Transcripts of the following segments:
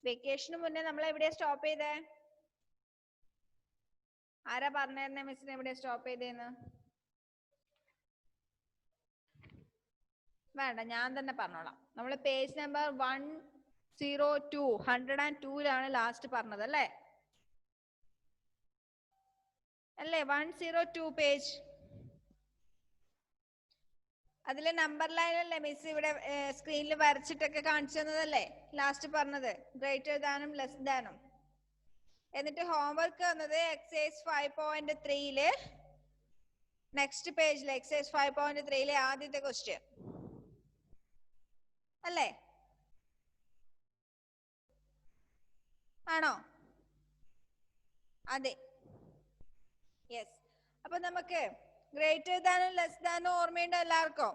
വെക്കേഷന് മുന്നേ നമ്മൾ എവിടെയാ സ്റ്റോപ്പ് ചെയ്തേ? ആരാ പറഞ്ഞേ മിസ്സിന് എവിടെയാ സ്റ്റോപ്പ് ചെയ്തേന്ന്? വേണ്ട, ഞാൻ തന്നെ പറഞ്ഞോളാം. നമ്മൾ പേജ് നമ്പർ 102 102ലാണ് ലാസ്റ്റ് പറഞ്ഞത് അല്ലേ? 102 പേജ്. അതിലെ നമ്പർ ലൈനല്ലേ മിസ് ഇവിടെ സ്ക്രീനിൽ വരച്ചിട്ടൊക്കെ കാണിച്ചു തന്നതല്ലേ ലാസ്റ്റ് പറഞ്ഞത്, ഗ്രേറ്റർ ദാനും ലെസ് ദാനും. എന്നിട്ട് ഹോംവർക്ക് വന്നത് എക്സസൈസ് 5.3 നെക്സ്റ്റ് പേജിലെ എക്സസൈസ് 5.3 ആദ്യത്തെ ക്വസ്റ്റ്യൻ അല്ലേ? ആണോ? അതെ, യെസ്. അപ്പൊ നമുക്ക് ഗ്രേറ്റർ ദാനും ലെസ് ദാനും ഓർമ്മയുണ്ടോ എല്ലാവർക്കും?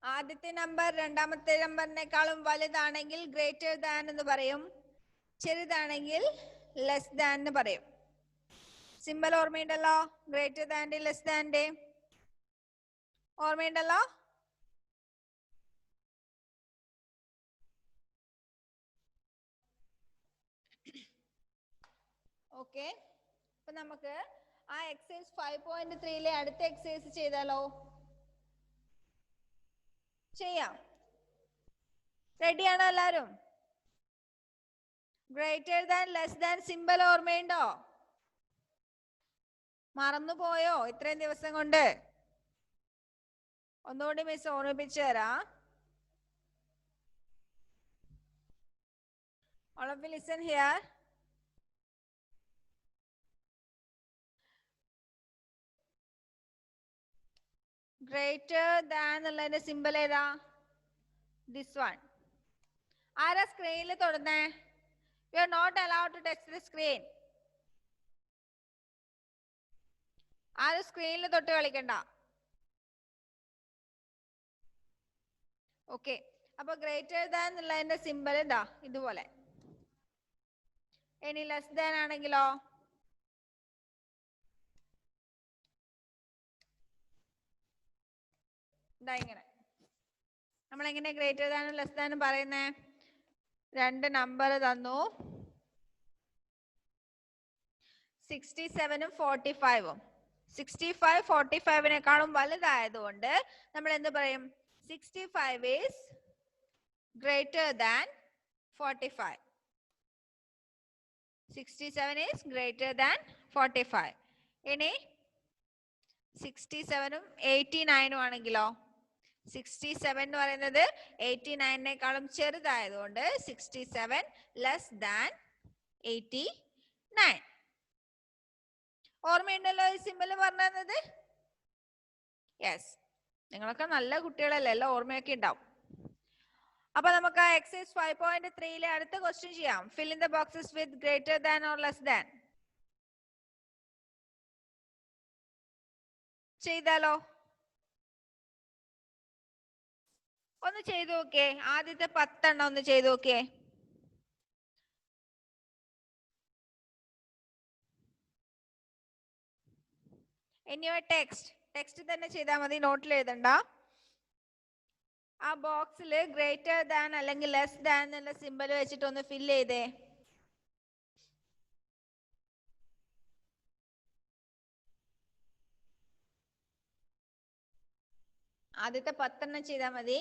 ആദ്യത്തെ നമ്പർ രണ്ടാമത്തെ നമ്പറിനേക്കാളും വലുതാണെങ്കിൽ ഗ്രേറ്റർ ദാൻ എന്ന് പറയും, ചെറുതാണെങ്കിൽ ലെസ് ദാൻ എന്ന് പറയും. സിമ്പൽ ഓർമ്മയുണ്ടല്ലോ, ഗ്രേറ്റർ ദാന്റെ ലെസ് ദാന്റെ ഓർമ്മയുണ്ടല്ലോ? ഓക്കെ, അപ്പൊ നമുക്ക് ആ എക്സസൈസ് 5.3 അടുത്ത എക്സസൈസ് ചെയ്താലോ? ചെയ്യാം. റെഡിയാണോ എല്ലാരും? Greater than less than symbol ഓർമ്മയുണ്ടോ? മറന്നുപോയോ ഇത്രയും ദിവസം കൊണ്ട്? ഒന്നുകൂടി മിസ് ഓർമ്മിപ്പിച്ചു തരാം. All of you listen here. Greater than എന്നുള്ളതിന്റെ സിമ്പൽ ഏതാ? This one. ആരാ സ്ക്രീനിൽ തൊടുന്നേ? You are not allowed to touch the screen. ആരും സ്ക്രീനിൽ തൊട്ട് കളിക്കണ്ട. ഓക്കെ, അപ്പൊ ഗ്രേറ്റർ ദാൻ എന്നുള്ളതിന്റെ സിമ്പൽ എന്താ? ഇതുപോലെ. ഇനി ലെസ് ദാൻ ആണെങ്കിലോ? ഇതാ ഇങ്ങനെ. നമ്മൾ എങ്ങനെ ഗ്രേറ്റർ ദാനും ലെസ് ദാനും പറയുന്നേ? രണ്ട് നമ്പർ തന്നു, 67 ഉം 45ഉം. 65 45നേക്കാളും വലുതായതുകൊണ്ട് നമ്മൾ എന്ത് പറയും? 65 is greater than 45. 67 is greater than 45. ഇനി 67 ഉം 89ഉം ആണെങ്കിലോ? 67 എന്ന് പറയുന്നത് 89നേക്കാളും ചെറുതായതുകൊണ്ട് 67 less than 89. ഓർമ്മയുണ്ടല്ലോ ഈ സിമ്പിൾ പറഞ്ഞത്? യെസ്, നിങ്ങളൊക്കെ നല്ല കുട്ടികളല്ലേ, എല്ലാം ഓർമ്മയൊക്കെ ഉണ്ടാവും. അപ്പൊ നമുക്ക് എക്സസൈസ് 5.3 അടുത്ത ക്വസ്റ്റ്യൻ ചെയ്യാം. Fill in the boxes with greater than or less than. ചെയ്താലോ? ഒന്ന് ചെയ്തു നോക്കേ. ആദ്യത്തെ 10 എണ്ണം ഒന്ന് ചെയ്തു നോക്കേ. ഇൻ യുവർ ടെക്സ്റ്റ് തന്നെ ചെയ്താൽ മതി, നോട്ടിൽ എഴുതണ്ട. ആ ബോക്സിൽ ഗ്രേറ്റർ ദാൻ അല്ലെങ്കിൽ ലെസ് ദാൻ എന്നുള്ള സിമ്പൽ വെച്ചിട്ട് ഒന്ന് ഫില്ല് ചെയ്തേ. ആദ്യത്തെ 10 എണ്ണം ചെയ്താൽ മതി.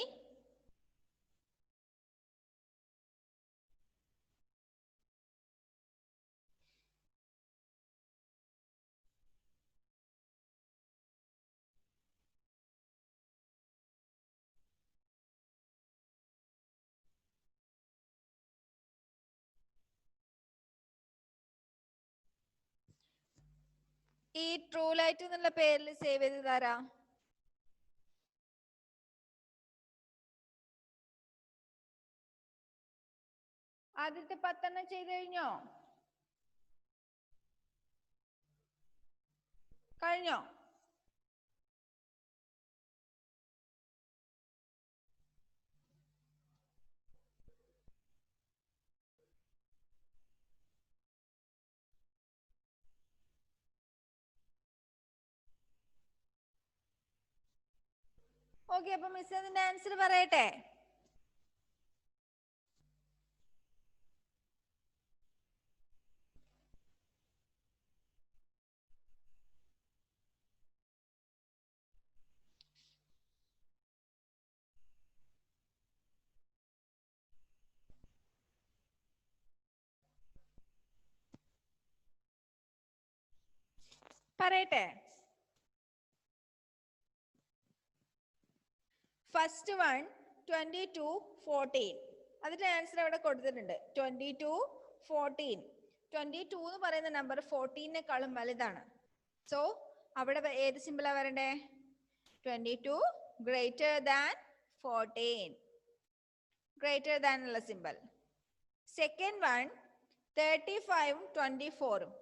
ഈ ട്രൂ ലൈറ്റ് എന്നുള്ള പേരിൽ സേവ് ചെയ്ത് തരാ. ആദ്യത്തെ 10 എണ്ണം ചെയ്ത് കഴിഞ്ഞോ? കഴിഞ്ഞോ? ഓക്കെ, അപ്പൊ മിസ് അതിന്റെ ആൻസർ പറയട്ടെ. പറയട്ടെ. First one 22-14. അതിന്റെ ആൻസർ അവിടെ കൊടുത്തിട്ടുണ്ട്. 22-14. 22 എന്ന് പറയുന്ന നമ്പർ 14നേക്കാളും വലുതാണ്. സോ അവിടെ ഏത് സിമ്പിളാ വരണ്ടേ? 22 ഗ്രേറ്റർ ദാൻ 14. ഗ്രേറ്റർ ദാൻ ഉള്ള സിമ്പിൾ. സെക്കൻഡ് വൺ 35-ഉം 24-ഉം.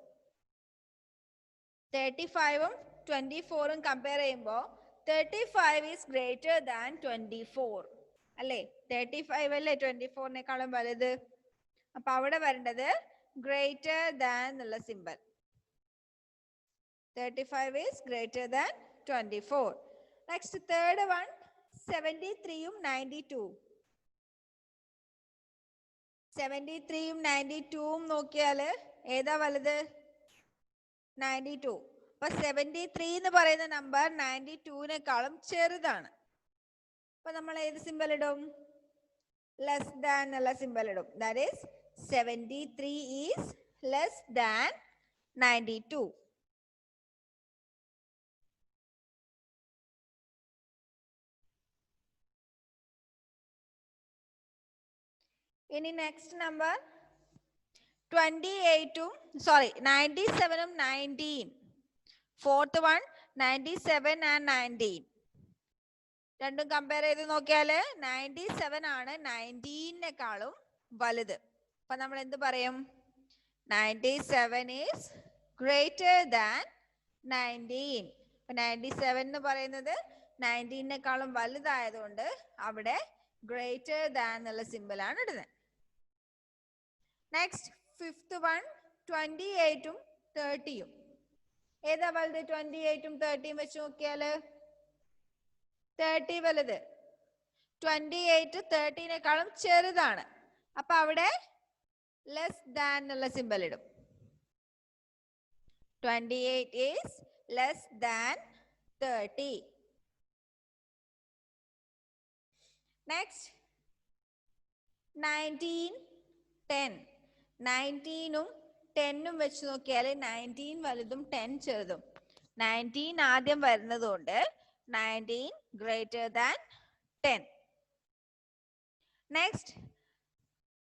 35-ഉം 24-ഉം കമ്പയർ ചെയ്യുമ്പോൾ 35 is greater than 24. അല്ലേ? 35 അല്ലേ 24നേക്കാളും വലുത്. അപ്പൊ അവിടെ വരേണ്ടത് ഗ്രേറ്റർ ദാൻ എന്നുള്ള symbol. 35 is greater than 24. Next third one 73-ഉം 92-ഉം. 73-ഉം 92-ഉം നോക്കിയാൽ ഏതാ വലുത്? 92. അപ്പൊ 73 എന്ന് പറയുന്ന നമ്പർ 92നേക്കാളും ചെറുതാണ്. അപ്പൊ നമ്മൾ ഏത് സിമ്പിൾ ഇടും? ലെസ് ദാൻ എന്നുള്ള സിമ്പിൾ ഇടും. That is 73 is less than 92. ഇനി നെക്സ്റ്റ് നമ്പർ 97-ഉം 19. Fourth one 97 and 19. രണ്ടും കമ്പയർ ചെയ്ത് നോക്കിയാൽ 97 ആണ് 19നേക്കാളും വലുത്. അപ്പൊ നമ്മൾ എന്ത് പറയും? 97 is greater than 19. അപ്പൊ 97 എന്ന് പറയുന്നത് 19നേക്കാളും വലുതായതുകൊണ്ട് അവിടെ ഗ്രേറ്റർ ദാൻ എന്നുള്ള സിമ്പിൾ ആണ് ഇടുന്നത്. നെക്സ്റ്റ് ഫിഫ്ത്ത് വൺ 28-ഉം 30-യും. ഏതാ വലുത്? 28-ഉം 30-യും വെച്ച് നോക്കിയാല് 30 വലുത്. 28 30നേക്കാളും ചെറുതാണ്. അപ്പൊ അവിടെ ലെസ് ദാൻ എന്നുള്ള സിമ്പിൾ ഇടും. 28 is less than 30. Next 19 10. 19-ഉം 10-ഉം വെച്ച് നോക്കിയാൽ 19 വലുതും 10 ചെറുതും. 19 ആദ്യം വരുന്നത് കൊണ്ട് 19 greater than 10. Next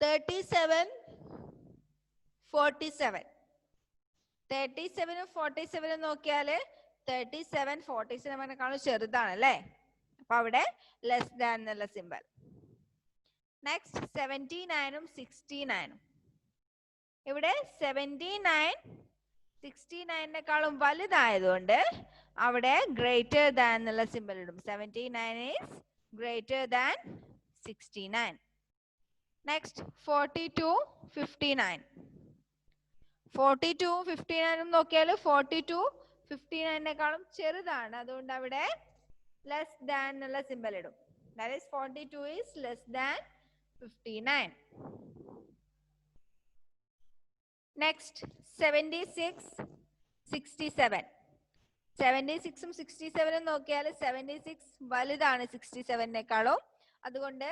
37-47. 37-ഉം 47-ഉം നോക്കിയാൽ 37 47നേക്കാളും ചെറുതാണ് അല്ലേ? അപ്പൊ അവിടെ ലെസ് ദാൻ എന്നുള്ള സിമ്പിൾ. നെക്സ്റ്റ് 79-ഉം 69-ഉം. ഇവിടെ 79 69നേക്കാളും വലുതായതുകൊണ്ട് അവിടെ ഗ്രേറ്റർ ദാൻ എന്നുള്ള സിമ്പിൾ ഇടും. 79 ഈസ് ഗ്രേറ്റർ ദാൻ 69. നെക്സ്റ്റ് 42-59. 42-ഉം 59-ഉം നോക്കിയാൽ 42 59നേക്കാളും ചെറുതാണ്. അതുകൊണ്ട് അവിടെ ലെസ് ദാൻ എന്നുള്ള സിമ്പിൾ ഇടും. That is 42 is less than 59. Next 76-67. 76-ഉം 67-ഉം നോക്കിയാൽ 76 വലുതാണ് 67നേക്കാളും. അതുകൊണ്ട്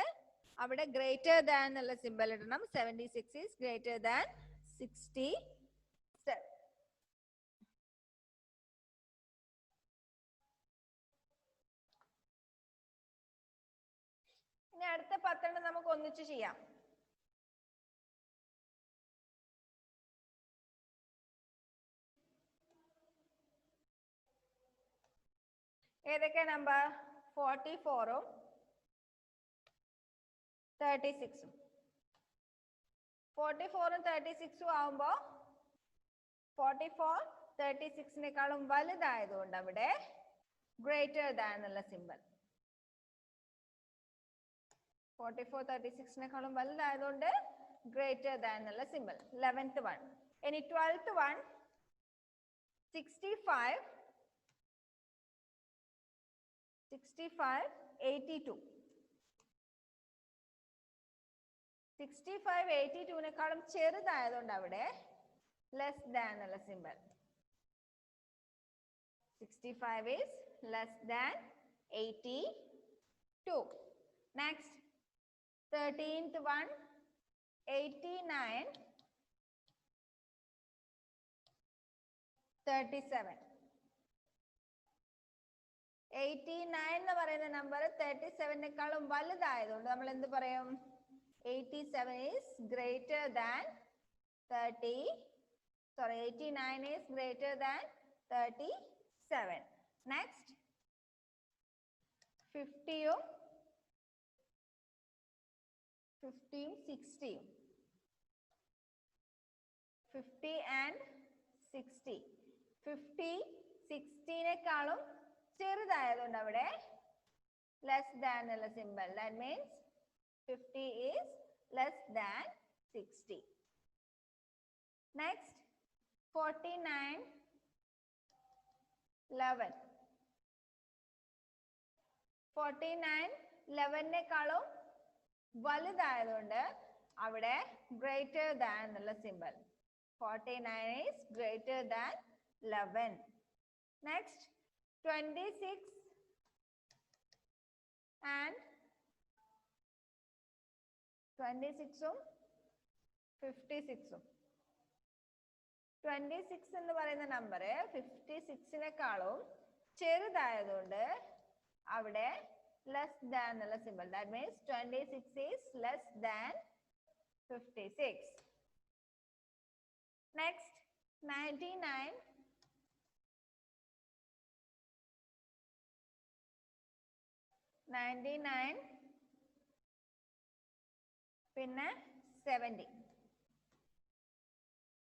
അവിടെ ഗ്രേറ്റർ ദാൻ എന്നുള്ള സിമ്പിൾ ഇടണം. 76 ഈസ് ഗ്രേറ്റർ ദാൻ 67. ഇനി അടുത്ത 10 നമുക്ക് ഒന്നിച്ച് ചെയ്യാം. ഏതൊക്കെ നമ്പർ? 44-ഉം 36-ഉം. 44-ഉം 36-ഉം ആവുമ്പോ 44 36നേക്കാളും വലുതായതുകൊണ്ട് അവിടെ ഗ്രേറ്റർ ദാൻ എന്നുള്ള സിമ്പിൾ. 44 36നേക്കാളും വലുതായതുകൊണ്ട് ഗ്രേറ്റർ ദാൻ എന്നുള്ള സിമ്പിൾ. 11th one. ഇനി 12th വൺ 65 82. 65 82നേക്കാളും ചെറുതായതുകൊണ്ട് അവിടെ ലെസ് ദാൻ എന്നുള്ള simple. 65 is less than 82. Next 13th one 89 37. 89 എന്ന് പറയുന്ന നമ്പർ 37നെക്കാളും വലുതായതുകൊണ്ട് നമ്മൾ എന്ത് പറയും? 87 is greater than 89 is greater than 37. Next, 50യും 50യും 60യും 50 and 60. 50 60നെക്കാളും ചെറുതായതുകൊണ്ട് അവിടെ less than എന്നുള്ള symbol. That means 50 is less than 60. Next, 49 11. 49 11നെക്കാളും വലുതായതുകൊണ്ട് അവിടെ greater than എന്നുള്ള symbol. 49 is greater than 11. Next, 26 and 26ഉം 56ഉം. 26 എന്ന് പറയുന്ന നമ്പർ 56നെക്കാളും ചെറുതായതുകൊണ്ട് അവിടെ less than എന്നുള്ള symbol. That means 26 is less than 56. Next, 99 പിന്നെ 70.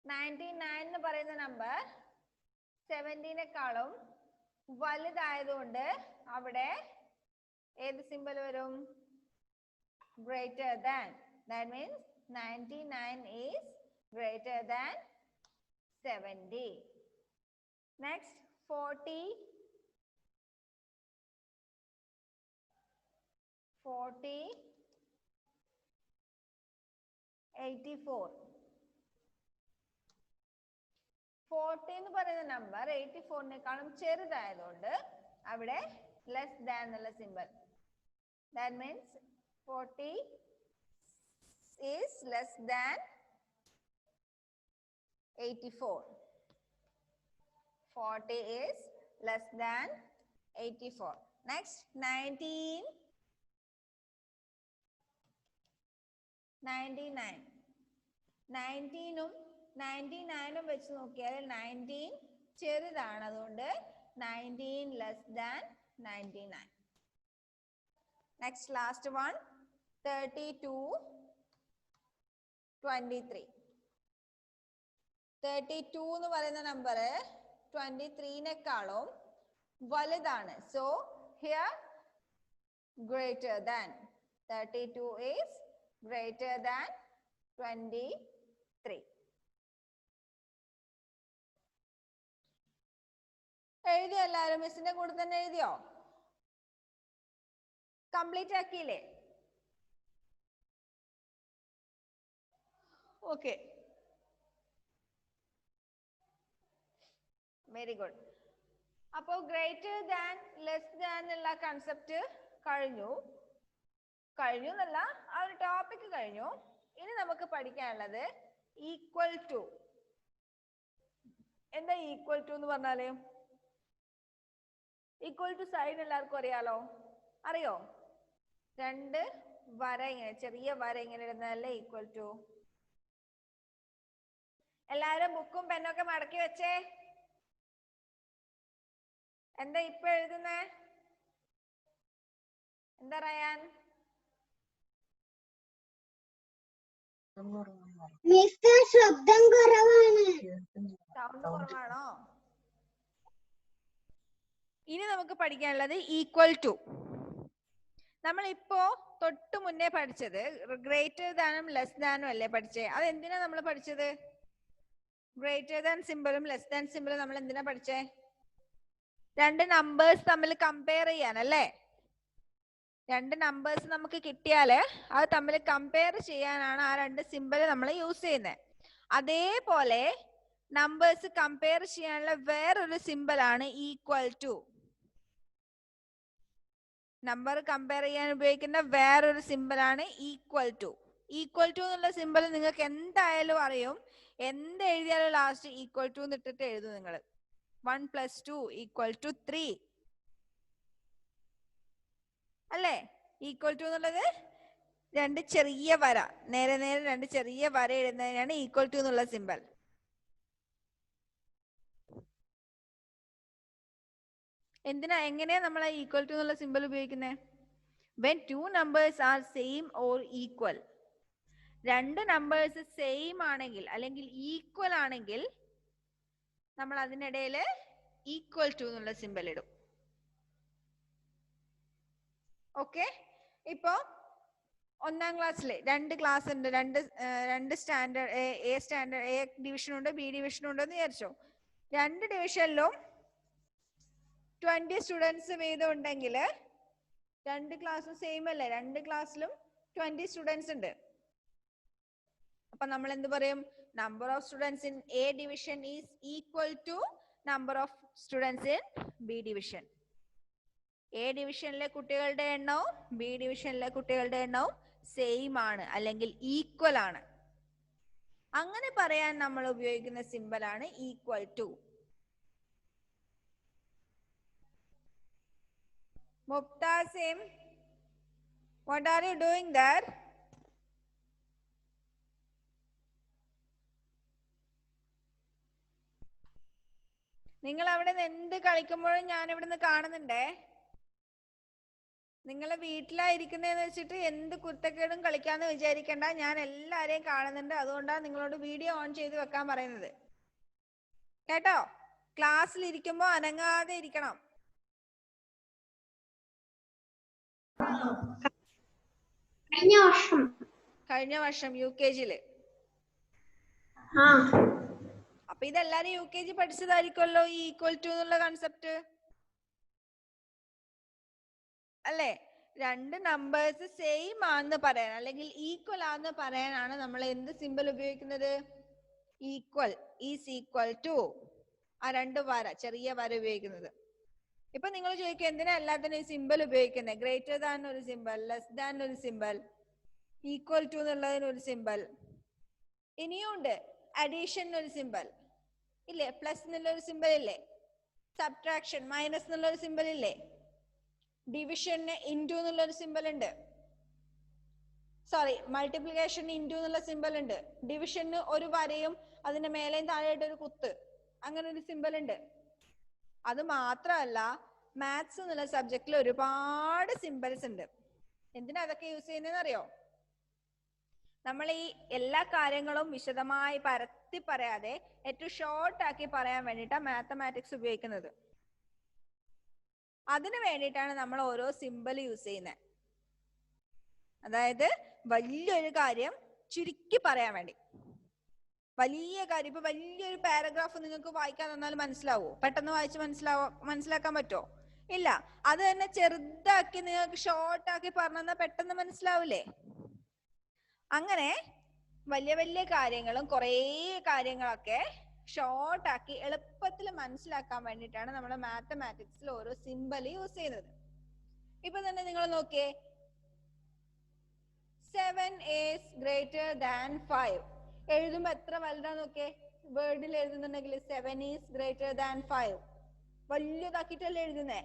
99 എന്ന് പറയുന്ന നമ്പർ 70നെക്കാളും വലുതായതുകൊണ്ട് അവിടെ ഏത് സിമ്പൽ വരും? greater than. That means 99 is greater than 70. Next, 40 84. 40 എന്ന് പറയുന്ന നമ്പർ 84നെക്കാളും ചെറുതായതുകൊണ്ട് അവിടെ less than എന്നുള്ള symbol. That means 40 is less than 84. 40 is less than 84. Next, 99. 19ഉം 99ഉം വെച്ച് നോക്കിയാൽ 19 ചെറുതാണ്, അതുകൊണ്ട് 19 less than 99. Next, last one, 32 23. 32 എന്ന് പറയുന്ന നമ്പർ 23നെക്കാളും വലുതാണ്. So here greater than. 32 is greater than 23. എഴുതിയോ എല്ലാവരും? മിസ്സിന്റെ കൂടെ തന്നെ എഴുതിയോ? കംപ്ലീറ്റ് ആക്കിയില്ലേ? Okay, very good. അപ്പോ ഗ്രേറ്റർ ദാൻ ലെസ് ദാൻ എന്നുള്ള കൺസെപ്റ്റ് കഴിഞ്ഞു എന്നല്ല, ആ ഒരു ടോപ്പിക് കഴിഞ്ഞു. ഇനി നമുക്ക് പഠിക്കാനുള്ളത് ഈക്വൽ ടു. എന്താ ഈക്വൽ ടു എന്ന് പറഞ്ഞാല്? ഈക്വൽ ടു സൈൻ എല്ലാവർക്കും അറിയാലോ? അറിയോ? രണ്ട് വര ഇങ്ങനെ, ചെറിയ വര ഇങ്ങനെ ഇടുന്നതല്ലേ ഈക്വൽ ടു. എല്ലാവരും ബുക്കും പെന്നൊക്കെ മടക്കി വെച്ചേ. എന്താ ഇപ്പൊ എഴുതുന്നേ? എന്താ റയാൻ? ശബ്ദം കുറവാണ്. സൗണ്ട് കുറവാണോ? ഇനി നമുക്ക് പഠിക്കാനുള്ളത് ഈക്വൽ ടു. നമ്മൾ ഇപ്പോ തൊട്ട് മുന്നേ പഠിച്ചത് ഗ്രേറ്റർ ദാനും ലെസ് ദാനും അല്ലേ പഠിച്ചേ? അത് എന്തിനാ നമ്മൾ പഠിച്ചത്? ഗ്രേറ്റർ ദാൻ സിമ്പിളും ലെസ് ദാൻ സിമ്പിളും നമ്മൾ എന്തിനാ പഠിച്ചേ? രണ്ട് നമ്പേഴ്സ് തമ്മിൽ കമ്പയർ ചെയ്യാനല്ലേ? രണ്ട് നമ്പേഴ്സ് നമുക്ക് കിട്ടിയാല് അത് തമ്മിൽ കമ്പയർ ചെയ്യാനാണ് ആ രണ്ട് സിമ്പിൾ നമ്മൾ യൂസ് ചെയ്യുന്നത്. അതേപോലെ നമ്പേഴ്സ് കമ്പയർ ചെയ്യാനുള്ള വേറൊരു സിമ്പിൾ ആണ് ഈക്വൽ ടു. നമ്പർ കമ്പയർ ചെയ്യാൻ ഉപയോഗിക്കുന്ന വേറൊരു സിമ്പിൾ ആണ് ഈക്വൽ ടു. ഈക്വൽ ടു എന്നുള്ള സിമ്പിൾ നിങ്ങൾക്ക് എന്തായാലും അറിയും. എന്ത് എഴുതിയാലും ലാസ്റ്റ് ഈക്വൽ ടു എന്നിട്ടിട്ട് എഴുതും നിങ്ങൾ. 1 + 2 = 3. അല്ലേ? ഈക്വൽ ടു എന്നുള്ളത് രണ്ട് ചെറിയ വര, നേരെ നേരെ രണ്ട് ചെറിയ വര ഇടുന്നതിനാണ് ഈക്വൽ ടു എന്നുള്ള സിമ്പൽ. എങ്ങനെയാ നമ്മൾ ഈക്വൽ ടു എന്നുള്ള സിമ്പൽ ഉപയോഗിക്കുന്നത്? when two numbers are same or equal, രണ്ട് നമ്പേഴ്സ് സെയിം ആണെങ്കിൽ അല്ലെങ്കിൽ ഈക്വൽ ആണെങ്കിൽ നമ്മൾ അതിനിടയിൽ ഈക്വൽ ടു എന്നുള്ള സിമ്പൽ ഇടും. ഓക്കെ, ഇപ്പോ ഒന്നാം ക്ലാസ്സിൽ രണ്ട് ക്ലാസ് ഉണ്ട്, രണ്ട് സ്റ്റാൻഡേർഡ്, എ ഡിവിഷൻ ഉണ്ട്, ബി ഡിവിഷൻ ഉണ്ടെന്ന് വിചാരിച്ചോ. രണ്ട് ഡിവിഷനിലും 20 സ്റ്റുഡൻസ് വീതം ഉണ്ടെങ്കിൽ രണ്ട് ക്ലാസ്സും സെയിം അല്ലേ? രണ്ട് ക്ലാസ്സിലും 20 സ്റ്റുഡൻസ് ഉണ്ട്. അപ്പൊ നമ്മൾ എന്ത് പറയും? Number of students in A division is equal to number of students in B division. A ഡിവിഷനിലെ കുട്ടികളുടെ എണ്ണവും ബി ഡിവിഷനിലെ കുട്ടികളുടെ എണ്ണവും സെയിം ആണ് അല്ലെങ്കിൽ ഈക്വൽ ആണ്. അങ്ങനെ പറയാൻ നമ്മൾ ഉപയോഗിക്കുന്ന സിമ്പൽ ആണ് equal to. Mubtasim, what are you doing there? നിങ്ങൾ അവിടെ നിന്ന് എന്ത് കളിക്കുമ്പോഴും ഞാൻ ഇവിടുന്ന് കാണുന്നുണ്ടേ. നിങ്ങളെ വീട്ടിലായിരിക്കുന്നതെന്ന് വെച്ചിട്ട് എന്ത് കുരുത്തക്കേടും കളിക്കാന്ന് വിചാരിക്കണ്ട. ഞാൻ എല്ലാരെയും കാണുന്നുണ്ട്, അതുകൊണ്ടാണ് നിങ്ങളോട് വീഡിയോ ഓൺ ചെയ്ത് വെക്കാൻ പറയുന്നത്. കേട്ടോ? ക്ലാസ്സിൽ ഇരിക്കുമ്പോ അനങ്ങാതെ ഇരിക്കണം. കഴിഞ്ഞ വർഷം UKG-ല്. അപ്പൊ ഇതെല്ലാരും UKG പഠിച്ചതായിരിക്കുമല്ലോ ഈ ഈക്വൽ ടു എന്നുള്ള കൺസെപ്റ്റ് അല്ലേ? രണ്ട് നമ്പേഴ്സ് സെയിം ആണെന്ന് പറയാൻ അല്ലെങ്കിൽ ഈക്വൽ ആണെന്ന് പറയാനാണ് നമ്മൾ എന്ത് സിമ്പൽ ഉപയോഗിക്കുന്നത്? ഈക്വൽ, ഈസ് ഈക്വൽ ടു, ആ രണ്ട് വര, ചെറിയ വര ഉപയോഗിക്കുന്നത്. ഇപ്പൊ നിങ്ങൾ ചോദിക്കും എന്തിനാ എല്ലാത്തിനും ഈ സിമ്പൽ ഉപയോഗിക്കുന്നത്? ഗ്രേറ്റർ ദാൻ ഒരു സിമ്പൽ, ലെസ് ദാൻ ഒരു സിമ്പൽ, ഈക്വൽ ടു എന്നുള്ളതിന് ഒരു സിമ്പൽ. ഇനിയും ഉണ്ട് അഡീഷൻ ഒരു സിമ്പൽ ഇല്ലേ? പ്ലസ് എന്നുള്ള ഒരു സിമ്പൽ ഇല്ലേ? സബ്ട്രാക്ഷൻ മൈനസ് എന്നുള്ള ഒരു സിമ്പൽ ഇല്ലേ? ഡിവിഷന് ഇൻറ്റു എന്നുള്ള ഒരു സിമ്പൽ ഉണ്ട്. സോറി, മൾട്ടിപ്ലിക്കേഷൻ ഇൻറ്റു എന്നുള്ള സിമ്പൽ ഉണ്ട്. ഡിവിഷന് ഒരു വരയും അതിന്റെ മേലെയും താഴെയായിട്ട് ഒരു കുത്ത്, അങ്ങനെ ഒരു സിമ്പൽ ഉണ്ട്. അത് മാത്രമല്ല മാത്സ് എന്നുള്ള സബ്ജക്റ്റിൽ ഒരുപാട് സിമ്പൽസ് ഉണ്ട്. എന്തിനാ അതൊക്കെ യൂസ് ചെയ്യുന്നതെന്ന് അറിയോ? നമ്മൾ ഈ എല്ലാ കാര്യങ്ങളും വിശദമായി പരത്തി പറയാതെ ഏറ്റവും ഷോർട്ട് ആക്കി പറയാൻ വേണ്ടിയിട്ടാണ് മാത്തമാറ്റിക്സ് ഉപയോഗിക്കുന്നത്. അതിനു വേണ്ടിയിട്ടാണ് നമ്മൾ ഓരോ സിമ്പൽ യൂസ് ചെയ്യുന്നത്. അതായത് വലിയൊരു കാര്യം ചുരുക്കി പറയാൻ വേണ്ടി. വലിയ കാര്യം, ഇപ്പൊ വലിയൊരു പാരഗ്രാഫ് നിങ്ങൾക്ക് വായിക്കാൻ തന്നാൽ മനസ്സിലാവോ? പെട്ടെന്ന് വായിച്ച് മനസ്സിലാക്കാൻ പറ്റുമോ? ഇല്ല. അത് തന്നെ ചെറുതാക്കി നിങ്ങൾക്ക് ഷോർട്ടാക്കി പറഞ്ഞാൽ പെട്ടെന്ന് മനസ്സിലാവില്ലേ? അങ്ങനെ വലിയ വലിയ കാര്യങ്ങളും കുറേ കാര്യങ്ങളൊക്കെ ഷോർട്ടാക്കി എളുപ്പത്തിൽ മനസ്സിലാക്കാൻ വേണ്ടിയിട്ടാണ് നമ്മൾ മാത്തമാറ്റിക്സിൽ ഓരോ സിമ്പൽ യൂസ് ചെയ്യുന്നത്. ഇപ്പൊ തന്നെ നിങ്ങൾ നോക്കിയേ, 7 is greater than 5 എഴുതുമ്പോ എത്ര വലുതാ നോക്കിയേ. വേർഡിൽ എഴുതുന്നുണ്ടെങ്കിൽ 7 is greater than 5 വലിയതാക്കിട്ടല്ലേ എഴുതുന്നേ.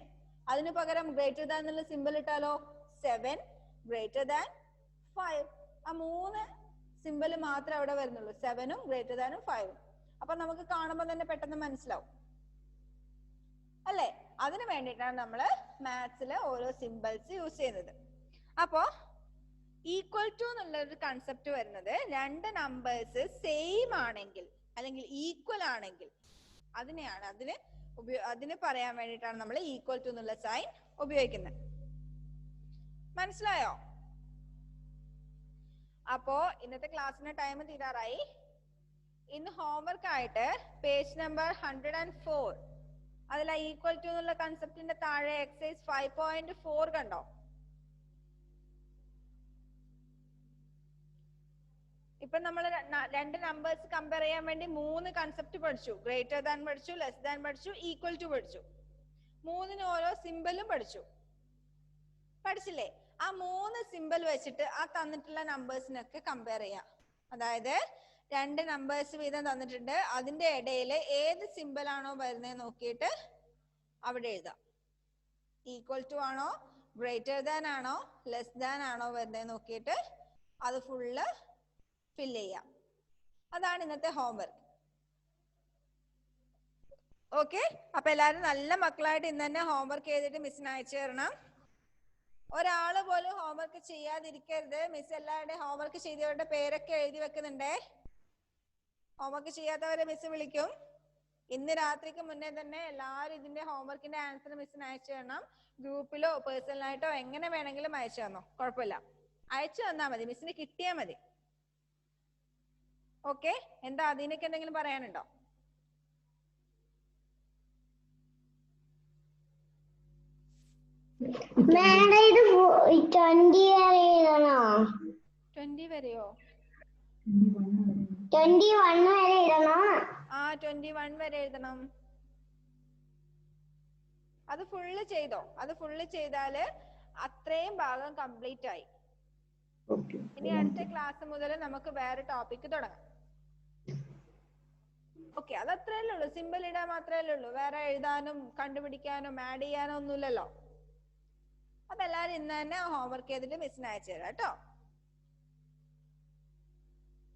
അതിന് പകരം ഗ്രേറ്റർ ദാൻ എന്നുള്ള സിമ്പൽ ഇട്ടാലോ? 7 greater than 5. ആ മൂന്ന് സിമ്പൽ മാത്രമേ അവിടെ വരുന്നുള്ളൂ, 7ഉം ഗ്രേറ്റർ ദാനും 5ഉം. അപ്പൊ നമുക്ക് കാണുമ്പോൾ തന്നെ പെട്ടെന്ന് മനസ്സിലാവും അല്ലേ? അതിനു വേണ്ടിയിട്ടാണ് നമ്മൾ മാത്സിൽ ഓരോ സിമ്പൽസ് യൂസ് ചെയ്യുന്നത്. അപ്പോ ഈക്വൽ ടു എന്നുള്ള ഒരു കൺസെപ്റ്റ് വരുന്നത് രണ്ട് നമ്പേഴ്സ് സെയിം ആണെങ്കിൽ അല്ലെങ്കിൽ ഈക്വൽ ആണെങ്കിൽ അതിന് പറയാൻ വേണ്ടിയിട്ടാണ് നമ്മൾ ഈക്വൽ ടു എന്നുള്ള സൈൻ ഉപയോഗിക്കുന്നത്. മനസ്സിലായോ? അപ്പോ ഇന്നത്തെ ക്ലാസ്സിന്റെ ടൈം തീരാറായി. ഇന്ന് ഹോംവർക്ക് ആയിട്ട് പേജ് നമ്പർ 104 അതിൽ ഈക്വൽ ടു എന്നുള്ള കൺസെപ്റ്റിന്റെ താഴെ എക്സസൈസ് 5.4 കണ്ടോ? ഇപ്പൊ നമ്മൾ രണ്ട് നമ്പേഴ്സ് കമ്പയർ ചെയ്യാൻ വേണ്ടി മൂന്ന് കൺസെപ്റ്റ് പഠിച്ചു. ഗ്രേറ്റർ ദാൻ പഠിച്ചു, ലെസ് ദാൻ പഠിച്ചു, ഈക്വൽ ടു പഠിച്ചു. മൂന്നിന് ഓരോ സിമ്പലും പഠിച്ചില്ലേ? ആ മൂന്ന് സിമ്പൽ വെച്ചിട്ട് ആ തന്നിട്ടുള്ള നമ്പേഴ്സിനൊക്കെ കമ്പയർ ചെയ്യാം. അതായത് രണ്ട് നമ്പേഴ്സ് വീതം തന്നിട്ടുണ്ട്, അതിന്റെ ഇടയിൽ ഏത് സിമ്പൽ ആണോ വരുന്നത് നോക്കിയിട്ട് അവിടെ എഴുതാം. ഈക്വൽ ടു ആണോ, ഗ്രേറ്റർ ദാൻ ആണോ ലെസ് ദാൻ ആണോ വരുന്നത് നോക്കിയിട്ട് അത് ഫുള്ള് ഫില്ല് ചെയ്യാം. അതാണ് ഇന്നത്തെ ഹോംവർക്ക്. ഓക്കെ, അപ്പൊ എല്ലാരും നല്ല മക്കളായിട്ട് ഇന്ന് തന്നെ ഹോംവർക്ക് ചെയ്തിട്ട് മിസ്സിന് അയച്ചു തരണം. ഒരാള് പോലും ഹോംവർക്ക് ചെയ്യാതിരിക്കരുത്. മിസ് എല്ലാവരുടെയും ഹോംവർക്ക് ചെയ്തവരുടെ പേരൊക്കെ എഴുതി വെക്കുന്നുണ്ടേ. ഹോംവർക്ക് ചെയ്യാത്തവരെ മിസ് വിളിക്കും. ഇന്ന് രാത്രിക്ക് മുന്നേ തന്നെ എല്ലാവരും ഇതിന്റെ ഹോംവർക്കിന്റെ ആൻസർ മിസ്സിന് അയച്ചു തരണം. ഗ്രൂപ്പിലോ പേഴ്സണലായിട്ടോ എങ്ങനെ വേണമെങ്കിലും അയച്ചു തന്നോ, കുഴപ്പമില്ല. അയച്ചു തന്നാ മതി, മിസ്സിന് കിട്ടിയാ മതി. ഓക്കെ, എന്താ അതിനൊക്കെ എന്തെങ്കിലും പറയാനുണ്ടോ? മാഡം ഇത് 20 വരെ എഴുതണോ? 20 വരെയോ? 21 വരെ എഴുതണോ? ആ 21 വരെ എഴുതണം. അത് ഫുള്ള് ചെയ്തോ. അത് ഫുള്ള് ചെയ്താല് അത്രയും ഭാഗം കംപ്ലീറ്റ് ആയി. ഇനി അടുത്ത ക്ലാസ് മുതൽ നമുക്ക് വേറെ ടോപ്പിക് തുടങ്ങാം. ഓക്കെ, അത് അത്രയല്ലേ ഉള്ളൂ. സിമ്പിൾ ഇടാൻ മാത്രമല്ലേ ഉള്ളൂ. വേറെ എഴുതാനും കണ്ടുപിടിക്കാനും ആഡ് ചെയ്യാനോ ഒന്നുമില്ലല്ലോ. അപ്പൊ എല്ലാരും ഇന്ന് തന്നെ ഹോംവർക്ക് ചെയ്തിട്ട് മിസ്സിന് അയച്ചു തരാം കേട്ടോ.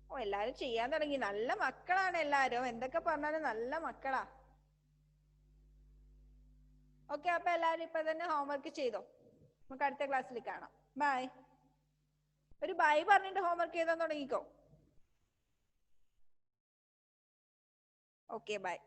ഓ, എല്ലാരും ചെയ്യാൻ തുടങ്ങി. നല്ല മക്കളാണ് എല്ലാരും. എന്തൊക്കെ പറഞ്ഞാലും നല്ല മക്കളാ. ഓക്കെ, അപ്പൊ എല്ലാരും ഇപ്പൊ തന്നെ ഹോംവർക്ക് ചെയ്തോ. നമുക്ക് അടുത്ത ക്ലാസ്സിൽ കാണാം. ബൈ. ഒരു ബൈ പറഞ്ഞിട്ട് ഹോംവർക്ക് ചെയ്താൽ തുടങ്ങിക്കോ. Okay, by.